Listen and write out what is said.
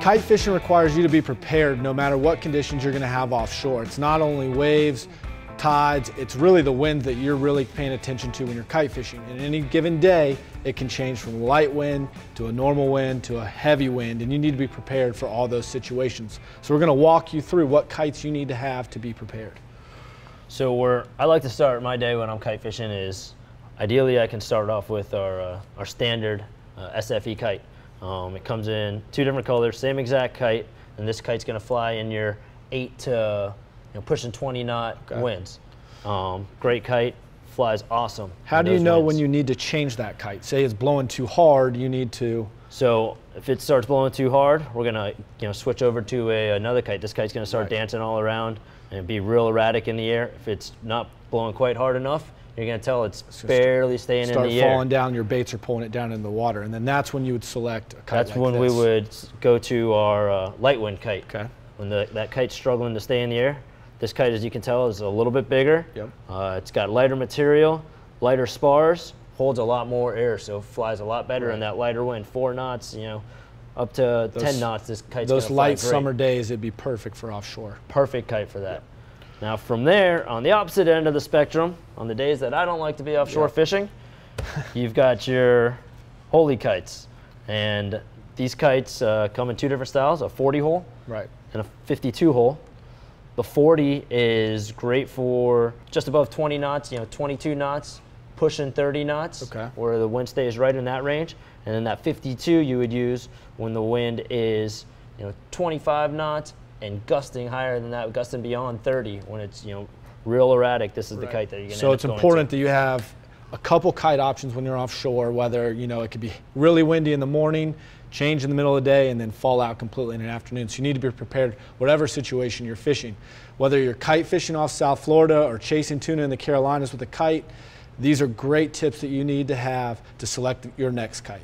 Kite fishing requires you to be prepared no matter what conditions you're going to have offshore. It's not only waves, tides, it's really the wind that you're really paying attention to when you're kite fishing. And any given day, it can change from a light wind to a normal wind to a heavy wind, and you need to be prepared for all those situations. So we're going to walk you through what kites you need to have to be prepared. So I like to start my day when I'm kite fishing is, ideally I can start off with our standard SFE kite. It comes in 2 different colors, same exact kite, and this kite's going to fly in your 8 to pushing 20 knot winds. Great kite, flies awesome. How do you know when you need to change that kite? Say it's blowing too hard, you need to... So if it starts blowing too hard, we're going to switch over to another kite. This kite's going to start dancing all around and be real erratic in the air. If it's not blowing quite hard enough, you're going to tell it's barely staying in the air. Start falling down, your baits are pulling it down in the water, and then that's when you would select a kite. That's when we would go to our light wind kite. Okay. When that kite's struggling to stay in the air. This kite, as you can tell, is a little bit bigger. Yep. It's got lighter material, lighter spars, holds a lot more air, so it flies a lot better in that lighter wind. 4 knots, up to 10 knots, this kite's gonna fly Those light great. summer days, it'd be perfect for offshore. Perfect kite for that. Now from there, on the opposite end of the spectrum, on the days that I don't like to be offshore fishing, you've got your holy kites. And these kites come in 2 different styles, a 40 hole and a 52 hole. The 40 is great for just above 20 knots, 22 knots, pushing 30 knots, where the wind stays right in that range. And then that 52 you would use when the wind is 25 knots and gusting higher than that, gusting beyond 30 when it's real erratic. This is the kite that you're going to So it's important that you have a couple kite options when you're offshore, whether it could be really windy in the morning, change in the middle of the day, and then fall out completely in the afternoon. So you need to be prepared whatever situation you're fishing. Whether you're kite fishing off South Florida or chasing tuna in the Carolinas with a kite, these are great tips that you need to have to select your next kite.